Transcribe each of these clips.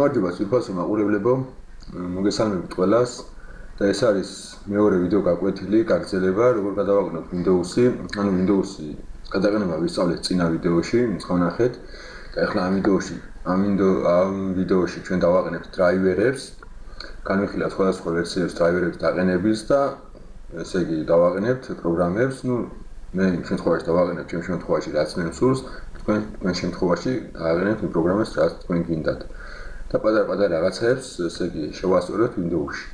გამარჯობა სულფასო მაყურებლებო, მოგესალმებით ყველას და ეს არის მეორე ვიდეო გაკვეთილი გაგრძელება, როგორ გადავაყენოთ Windows-ი, ანუ Windows-ი გადაყენება ვისწავლეთ წინა ვიდეოში, მისხონახეთ და ახლა ამ ვიდეოში ჩვენ დავაყენებთ დრაივერებს, განვიხილავთ სხვადასხვა ვერსიების დრაივერების დაყენების და ესე იგი დავაყენებთ პროგრამებს, მე იმ შემთხვევაში დავაყენებ ჩემ შემთხვევაში რაც მე მსურს, თქვენ შემთხვევაში დააყენებთ იმ პროგრამებს რაც თქვენ გინდათ. და პატარ-პატარ რაღაცებს, ესე იგი, შევასწორებთ Windows-ში.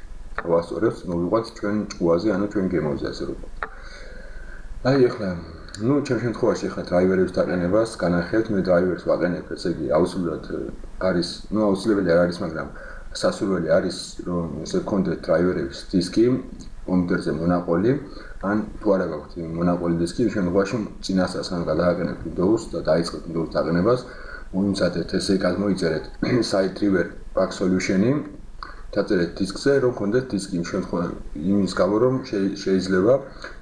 შევასწორებთ, მოვიყვანთ ჩვენ ჭკუაზე, ანუ ჩვენ გემოზე, ასე რომ. აი ახლა, ჩემ შემთხვევაში ახლა დრაივერების დაყენებას განახილეთ, მე დრაივერს ვაყენებ, ესე იგი, აუცილებლად არის, აუცილებელი არ არის, მაგრამ სასურველი არის, რომ ესე გქონდეთ დრაივერების დისკი, კომპიუტერზე მონაყოლი, ან თუ არა გაქვთ მონაყოლი დისკი, იმ შემთხვევაში წინასწარ სამ გადააყენებთ Windows და დაიწყებთ Windows დაყენებას. მოიმზადეთ ესე გადმოიწერეთ SiteDriver Pack Solution-ი, დაწერეთ დისკზე, რომ გქონდეთ დისკი იმ შემთხვევაში იმის გამო, რომ შეიძლება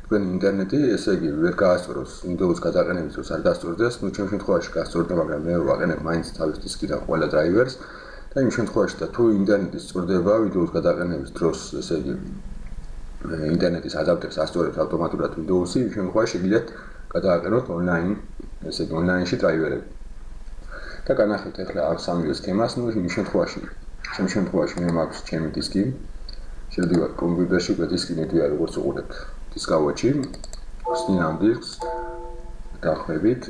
თქვენ ინტერნეტი, ესე იგი, ვერ გაასწოროს Windows გადაყენების დროს არ დასწორდეს, ჩემ შემთხვევაში გასწორდა, მაგრამ მე ვაყენებ მაინც თავის დისკიდან ყველა დრაივერს და იმ შემთხვევაში და თუ ინტერნეტი სწორდება Windows გადაყენების დროს, ესე იგი, ინტერნეტის ადაპტერს ასწორებს ავტომატურად Windows-ი, იმ შემთხვევაში შეგიძლიათ გადააყენოთ ონლაინ, ესე იგი, ონლაინში დრაივერები. და განახილეთ ახლა ამ სამივე სქემას, იმ შემთხვევაში მე მაქვს ჩემი დისკი. შევდივარ კომპიუტერში, უკვე დისკი მიდია როგორც უყურებთ დისკავოჩი. ვსწინავ დისკს, დახვევით.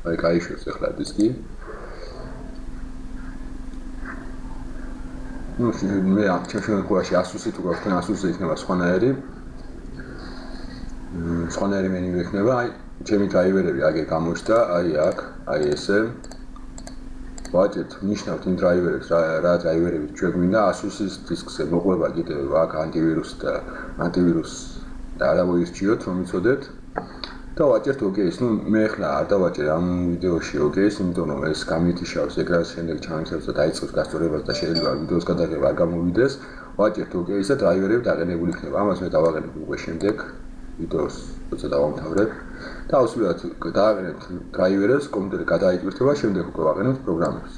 აი გაიშვებს ახლა დისკი. მე ამ შემთხვევაში ASUS-ი თუ გაქვთ ASUS-ი იქნება სხვანაირი. სხვანაირი მენიუ იქნება, აი ჩემი დრაივერები აგერ გამოჩნდა, აი აქ, აი ესე. ვაჭერთ, ნიშნავთ იმ დრაივერებს, რა დრაივერები ჩვენ გვინდა ASUS-ის დისკზე მოყვება კიდევ აქ ანტივირუს და არ დავოირჩიოთ, რომ იცოდეთ. და ვაჭერთ OK-ს, მე ახლა არ დავაჭერ ამ ვიდეოში OK-ს, იმიტომ რომ ეს გამითიშავს ეკრანს, შემდეგ ჩამიცავს და დაიწყებს გასწორებას და შეიძლება ვიდეოს გადაღება არ გამოვიდეს. ვაჭერთ OK-ს და დრაივერები დაყენებული იქნება. ამას მე დავაყენებ უკვე შემდეგ ვიდეოს, როცა დავამთავრებ. და აუცილებლად დააყენებთ დრაივერებს, კომპიუტერი გადაიჭირდება, შემდეგ უკვე ვაყენებთ პროგრამებს.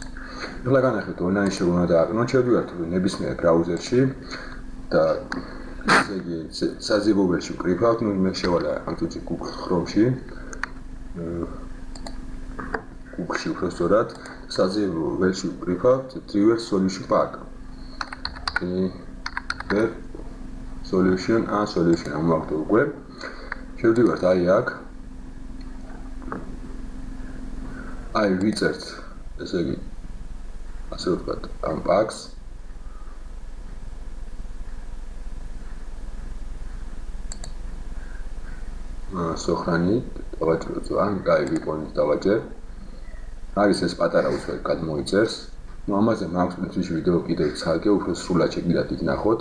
ახლა განახილეთ ონლაინში უნდა დააყენოთ, შევდივართ ნებისმიერ ბრაუზერში და ესე იგი საზებობელში ვკრიფავთ, მე შევალა ამ წუთში Google Chrome-ში. Google-ში უბრალოდ საზებობელში ვკრიფავთ Driver Solution Pack. Driver Solution ამოვაქვთ უკვე. შევდივართ აი აქ. აი ვიწერთ, ესე იგი, ასე ვთქვათ, ამ პაკს. სოხრანით დავაჭროთ, ან გაიგონით დავაჭერ. არის ეს პატარა უცებ გადმოიწერს. ამაზე მაქვს მისთვის ვიდეო კიდევ ცალკე, უფრო სრულად შეგიძლიათ იქ ნახოთ.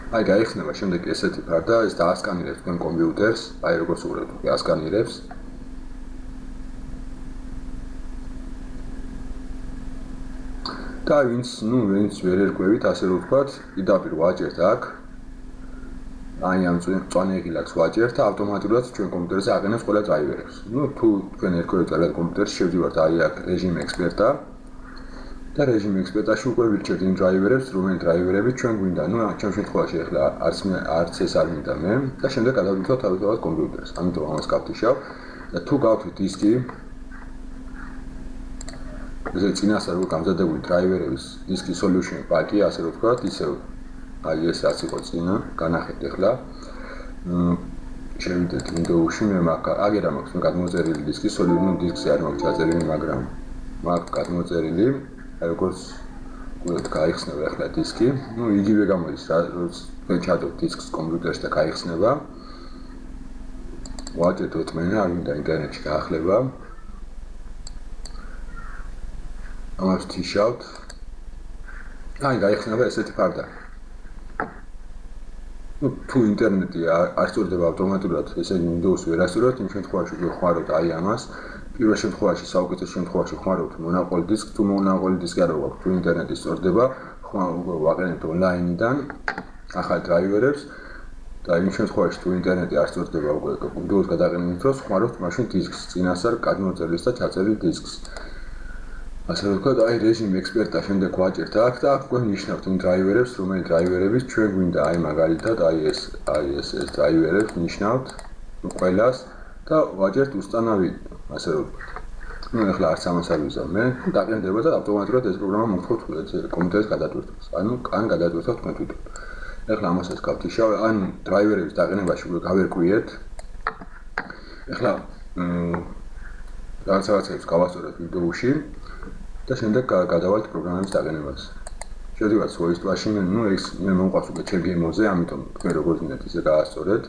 აი გაიხსნება შემდეგ ესეთი ფარდა, ეს დაასკანირებს თქვენ კომპიუტერს, აი როგორც უყურებთ, ასკანირებს. და ვინც ვერ ერკვევით, ასე რომ ვთქვათ, პირდაპირ ვაჭერთ აქ. აი ამ წვანეღილაკს ვაჭერთ და ავტომატურად ჩვენ კომპიუტერზე აყენებს ყველა დრაივერებს. თუ თქვენ ერკვევით კარგად კომპიუტერში, შევდივართ აი აქ რეჟიმ ექსპერტა. და რეჟიმ ექსპერტაში უკვე ვირჩევთ იმ დრაივერებს, რომელი დრაივერები ჩვენ გვინდა. ჩემ შემთხვევაში ახლა არც ეს არ მინდა მე და შემდეგ გადავვითვალოთ თავისთავად კომპიუტერს. ამიტომ ამას გავთიშავ და თუ გავთვით დისკი ესე წინასწარ უკვე გამზადებული დრაივერების დისკი solution pack-ი, ასე რომ ვთქვათ, ისევ აი ეს რაც იყო წინა, განახეთ ახლა. შევიდეთ Windows-ში, მე აგერა მაქვს გადმოწერილი დისკი solution დისკზე არ მაქვს ჩაწერილი, მაგრამ მაქვს გადმოწერილი. აი როგორც უბრალოდ გაიხსნება ახლა დისკი. იგივე გამოდის რა, თქვენ ჩადოთ დისკს კომპიუტერში და გაიხსნება. ვაჭერთ მე არ მინდა ინტერნეტში გაახლება. ამას ვთიშავთ. აი გაიხსნება ესეთი ფარდა. თუ ინტერნეტი არ სწორდება ავტომატურად, ესე იგი Windows ვერ ასწორებთ, იმ შემთხვევაში ხმარობთ აი ამას. პირველ შემთხვევაში, საუკეთესო შემთხვევაში ხმარობთ მონაყოლ დისკს, თუ მონაყოლი დისკი არ აქვს, თუ ინტერნეტი სწორდება, ვაყენებთ ონლაინიდან ახალ დრაივერებს და იმ შემთხვევაში თუ ინტერნეტი არ სწორდება უკვე კომპიუტერს გადაყენებით დროს ხმარობთ მაშინ დისკს წინასწარ გადმოწერილს და ჩაწერილ დისკს. ასე ვთქვათ, აი რეჟიმ ექსპერტა შემდეგ ვაჭერთ აქ და აქ უკვე ნიშნავთ იმ დრაივერებს, რომელი დრაივერების ჩვენ გვინდა, აი მაგალითად ეს დრაივერებს ნიშნავთ ყველას და ვაჭერთ უსტანავი, ასე ვთქვათ. ახლა არც ამას არ ვიზამ მე, დაყენდება და ავტომატურად ეს პროგრამა მოხდოთ კომპიუტერის გადატვირთვას. ან გადატვირთვათ თქვენ თვითონ. ახლა ამასაც გავთიშავ, ან დრაივერების დაყენებაში უკვე გავერკვიეთ. ახლა რაღაცებს გავასწორეთ Windows-ში და შემდეგ გადავალთ პროგრამების დაყენებას. შევდივართ სვოისტვაში, მე მომყვავს უკვე ჩემ გემოზე, ამიტომ თქვენ როგორც მინდათ ისე გაასწორეთ.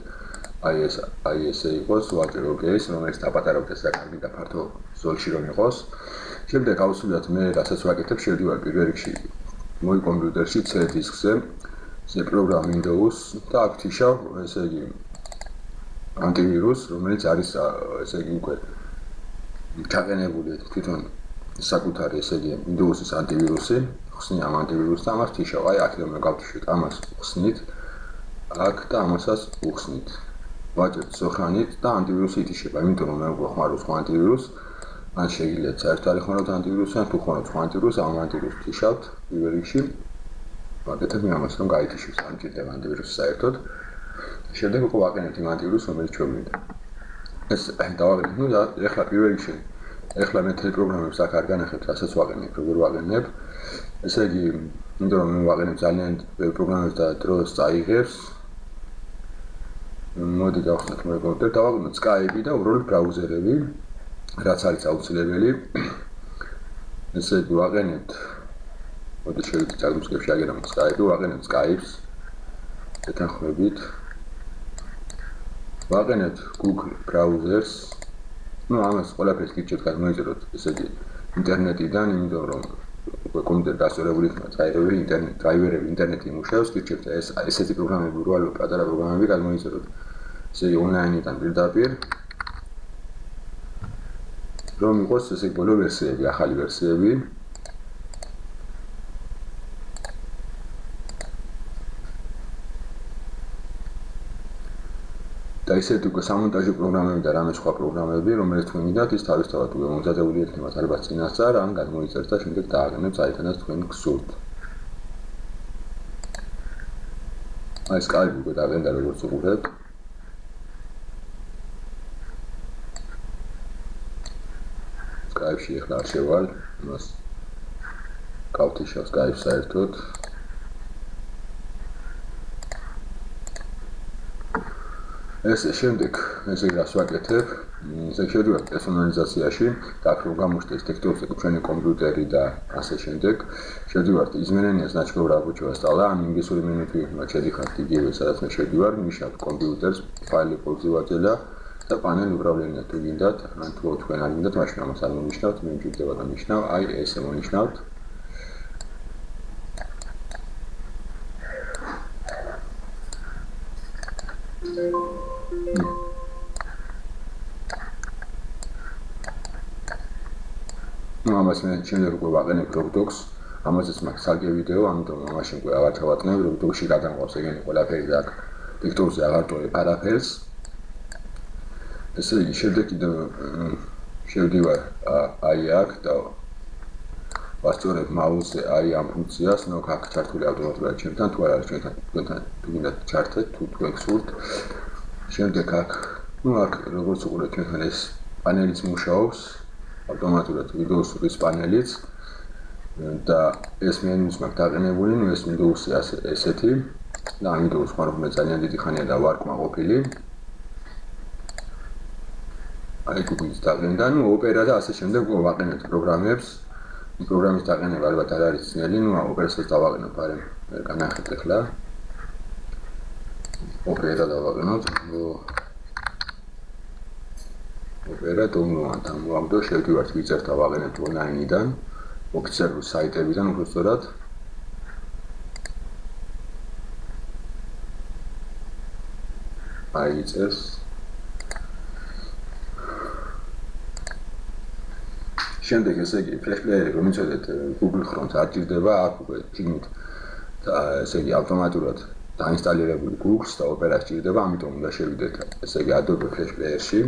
აი ესე იყოს ვაჭერ ოკეის, რომელიც დაპატარავდეს და კარგი და ფართო ზოლში რომ იყოს. შემდეგ გავუსვლიათ მე რასაც ვაკეთებ, შევდივარ პირველ რიგში მოი კომპიუტერში C დისკზე, C პროგრამ Windows და აქ ვთიშავ, ესე იგი ანტივირუს, რომელიც არის ესე იგი უკვე ჩაყენებული თვითონ საკუთარი ესე იგი Windows-ის ანტივირუსი, ხსნი ამ ანტივირუსს და ამას ვთიშავ. აი აქ რომ გავთიშოთ, ამას ვხსნით, აქ და ამასაც ვხსნით. ვაჭერთ სოხანით და ანტივირუსი ითიშება, იმიტომ რომ მე უკვე ხმარობ სხვა ანტივირუსს, ან შეგიძლიათ საერთოდ არ იხმაროთ ანტივირუსი, ან თუ ხმარობთ სხვა ანტივირუსს, ამ ანტივირუსს ვთიშავთ პირველ რიგში. ვაკეთებ ამას, რომ გაითიშოს, არ მჭირდება ანტივირუსი საერთოდ. შემდეგ უკვე ვაყენებთ იმ ანტივირუსს, რომელიც ჩვენ გვინდა. ეს დავაყენებთ, ახლა პირველ რიგში, ახლა მე თელ პროგრამებს აქ არ განახებთ, რასაც ვაყენებ, როგორ ვაყენებ. ესე იგი, იმიტომ რომ მე ვაყენებ ძალიან პროგრამებს და დროს წაიღებს. მოდი გავხსნათ მე კომპიუტერ, დავაყენოთ Skype და უბრალოდ ბრაუზერები, რაც არის აუცილებელი. ესე იგი, ვაყენებთ მოდი შევიდეთ წარმოსკებში აგერამოთ Skype, ვაყენებთ Skype-ს ეთანხმებით. ვაყენებთ Google ბრაუზერს. ამას ყველაფერს გიჩვენებთ გადმოიწეროთ, ესე იგი, ინტერნეტიდან, იმიტომ რომ უკვე კომპიუტერი დასწორებული იქნება დრაივერები ინტერნეტი იმუშავებს, გიჩვენებთ ესეთი პროგრამები, უბრალოდ პატარა პროგრამები გადმოიწეროთ. ესე იგი, ონლაინიდან პირდაპირ რომ იყოს ესე იგი, ბოლო ვერსიები, ახალი ვერსიები. და ისეთი უკვე სამონტაჟო პროგრამები და რამე სხვა პროგრამები, რომელიც თქვენ გინდათ, ის თავისთავად უკვე მომზადებული იქნებათ ალბათ წინასწარ, ან გადმოიწერთ და შემდეგ დააგნებთ საერთოდაც თქვენ გსურთ. აი Skype უკვე დაგენდა როგორც უყურებთ. Skype-ში ახლა არ შევალ, იმას გავთიშავ Skype-ს საერთოდ. ეს შემდეგ ესე რას ვაკეთებ? ესე შევდივართ პერსონალიზაციაში და აქ რომ გამოჩნდეს ტექსტებზე ჩვენი კომპიუტერი და ასე შემდეგ. შევდივართ იზმენენიას ნაჩვენებ რა გვჩვენსტალა, ამ ინგლისური მენიუთი იქნება შედიხართ იგივე, სადაც მე შევდივარ, ნიშნავთ კომპიუტერს, ფაილი პოზივაძელა და პანელ უправления თუ გინდათ, ან თუ თქვენ არ გინდათ, მაშინ ამას არ მონიშნავთ, მე მჭირდება და ნიშნავ, აი ესე მონიშნავთ. ამას მე შემდეგ უკვე ვაყენებ Roblox, ამაზეც მაქვს სალკე ვიდეო, ამიტომ მაშინ უკვე აღარ ჩავატნებ, Roblox-ში გადამყავს ეგენი ყველაფერი და აქ TikTok-ზე აღარ ტოვებ არაფერს. ესე იგი, შემდეგ კიდევ შევდივარ აი აქ და ვასწორებ მაუსზე აი ამ ფუნქციას, ნუ აქ ჩართული ავტომატურად ჩემთან, თუ არ არის ჩვენთან, თუ გინდათ ჩართეთ, თუ თქვენ გსურთ. შემდეგ აქ, ნუ აქ როგორც უყურებთ ჩვენთან ეს პანელიც მუშაობს. ავტომატურად Windows-ის პანელიც და ეს მენიუს მაქვს დაყენებული, ნუ ეს Windows-ი ესეთი და ამ Windows-ს ხმარობ მე ძალიან დიდი ხანია და ვარ კმაყოფილი. აი Google-ის დაყენდა, ნუ Opera და ასე შემდეგ ვაყენებთ პროგრამებს. პროგრამის დაყენება ალბათ არ არის ძნელი, ნუ Opera-საც დავაყენებ, არემ განახეთ ახლა. Opera დავაყენოთ. Opera download ამ მომდო შევდივართ ვიწერთ ავაყენებთ ონლაინიდან, ოფიციალური საიტებიდან უბრალოდ აი იწეს შემდეგ ესე იგი Flash Player-ი რომ იცოდეთ Google Chrome-ს არ ჭირდება, აქ უკვე თიგნით და ესე იგი ავტომატურად დაინსტალირებული გვაქვს და ოპერა სჭირდება, ამიტომ უნდა შევიდეთ ესე იგი Adobe Flash Player-ში,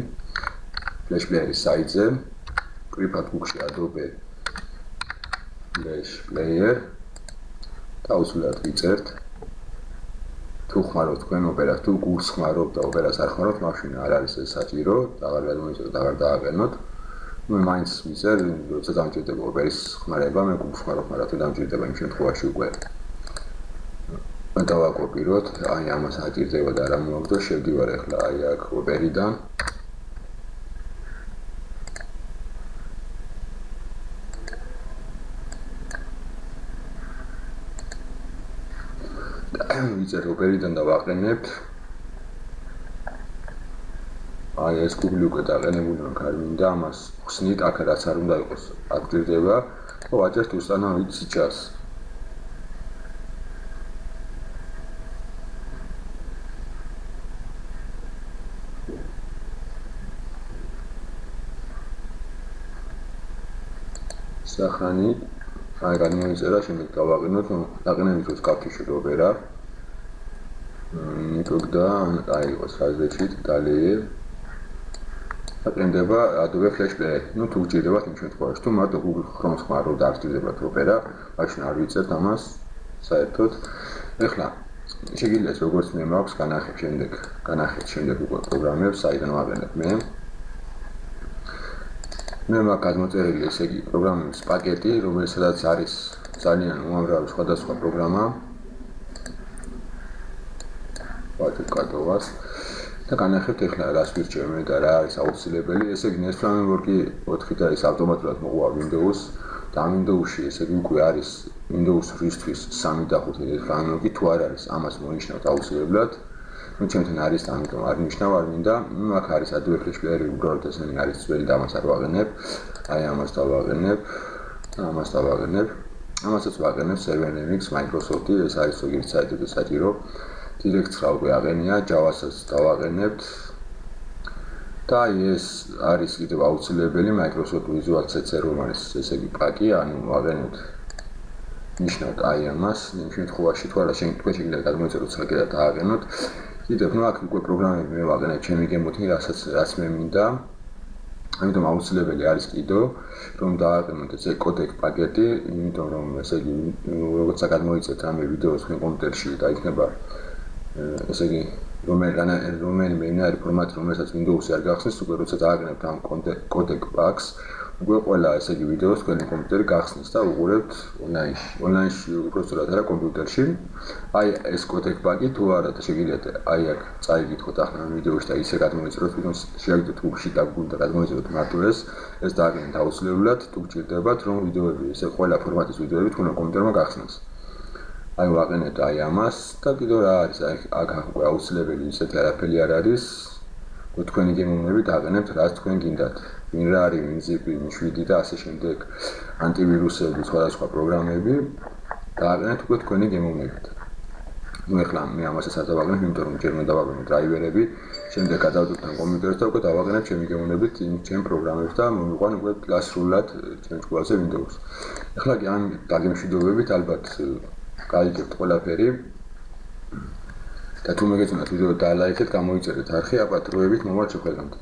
Flash Player-ის საიტზე, ვკრიფათ გვაქვს Adobe Flash Player და უსულელად ვიწერთ. თუ ხმარობთ თქვენ ოპერას, თუ გულს ხმარობთ და ოპერას არ ხმარობთ, მაშინ არ არის ეს საჭირო, აღარ გადმოიწოდოთ, აღარ დააყენოთ. მე მაინც ვიზერ, როცა დამჭირდება ოპერის ხმარება, მე გულს ხმარობ, მაგრამ თუ დამჭირდება იმ შემთხვევაში უკვე დავაკოპიროთ, აი ამას აჭირდება და რა მოვაგდო, შევდივარ ახლა აი აქ ოპერიდან. ვიწერთ ოპერიდან და ვაყენებთ. აი ეს კუბლი უკვე დაყენებული მაქვს, არ მინდა ამას ხსნით, აქ რაც არ უნდა იყოს, აქტივდება. ხო, ვაჭერთ უსტანავით სიჩას. სახრანი აი გადმოიწერა, შემდეგ დავაყენოთ, დაყენებით დროს გავთიშოთ ოპერა. ნიკოგდა აი იყოს რაზეჩი დალეე. აყენდება Adobe Flash Player. ნუ თუ გჭირდებათ იმ შემთხვევაში, თუ მარტო Google Chrome-ს ხმარობთ და არ გჭირდებათ ოპერა, მაშინ არ ვიწერთ ამას საერთოდ. ეხლა შეგიძლიათ როგორც მე მაქვს განახეთ შემდეგ უკვე პროგრამებს, საიდან ვაყენებ მე. მე მაქვს გადმოწერილი ესე იგი პროგრამების პაკეტი, რომელსაც არის ძალიან უამრავი სხვადასხვა პროგრამა. ვაჭრ კატოვას და განახებთ ეხლა რას ვირჩევ მე და რა არის აუცილებელი. ესე იგი Nest Framework-ი 4-ით არის ავტომატურად მოყვა Windows და ამ Windows-ში ესე იგი უკვე არის Windows 8-თვის 3 და 5 Nest Framework-ი, თუ არ არის ამას მონიშნავთ აუცილებლად. ნუ ჩემთან არის, ამიტომ არ ნიშნავ, არ მინდა. ნუ აქ არის Adobe Flash Player-ი, უბრალოდ ესენი არის ძველი და ამას არ ვაყენებ. აი ამას დავაყენებ და ამას დავაყენებ. ამასაც ვაყენებ Server Linux Microsoft-ი, ეს არის ზოგიერთ საიტებზე საჭირო. Direct რა უკვე აღენია, Java-საც დავაყენებთ. და ეს არის კიდევ აუცილებელი Microsoft Visual CC რომელიც ესე იგი პაკი, ანუ ვაყენებთ ნიშნავთ აი ამას, იმ შემთხვევაში თუ არა თქვენ შეგიძლიათ გადმოიწეროთ საკითხი და დააყენოთ. კიდევ ნუ აქ უკვე პროგრამები მე ვაყენებ ჩემი გემოთი, რაც მე მინდა. ამიტომ აუცილებელი არის კიდევ რომ დააყენოთ ესე codec პაკეტი, იმიტომ რომ ესე იგი როგორც გადმოიწერთ რამე ვიდეოს თქვენ კომპიუტერში და იქნება ესე იგი რომელიმე ინარი ფორმატი, რომელსაც Windows-ი არ გახსნის, უკვე როცა დააყენებთ ამ codec packs, უკვე ყველა ესე იგი ვიდეოს თქვენი კომპიუტერი გახსნის და უყურებთ ონლაინში, უბრალოდ არა კომპიუტერში. აი ეს codec pack-ი თუ არა და შეგიძლიათ აი აქ წაიგითხოთ ახლა ამ ვიდეოში და ისე გადმოიწეროთ, თვითონ შევიდეთ Google-ში და Google-და გადმოიწეროთ მარტო ეს დააყენეთ აუცილებლად, თუ გჭირდებათ რომ ვიდეოები ესე ყველა ფორმატის ვიდეოები თქვენ კომპიუტერმა გახსნას. აი ვაყენებთ აი ამას და კიდევ რა არის აქ უკვე აუცილებელი ისეთი არაფერი არ არის. თქვენი გემოვნები დააყენებთ რაც თქვენ გინდათ. WinRAR, WinZip, Win7 და ასე შემდეგ ანტივირუსები, სხვადასხვა პროგრამები დააყენებთ უკვე თქვენი გემოვნებით. ნუ ეხლა მე ამასაც არ დავაყენებ, იმიტომ რომ ჯერ უნდა დავაყენო დრაივერები, შემდეგ გადავდოთ ამ კომპიუტერს და უკვე დავაყენებ ჩემი გემოვნებით იმ ჩემ პროგრამებს და მომიყვან უკვე კლასრულად ჩემ სკოლაზე Windows. ეხლა კი ამ დაგემშვიდობებით ალბათ გაიგებთ ყველაფერი და თუ მეგეწონათ ვიდეო დაალაიქეთ, გამოიწერეთ არხი, აპატროებით, მომავალ შეხვედრამდე.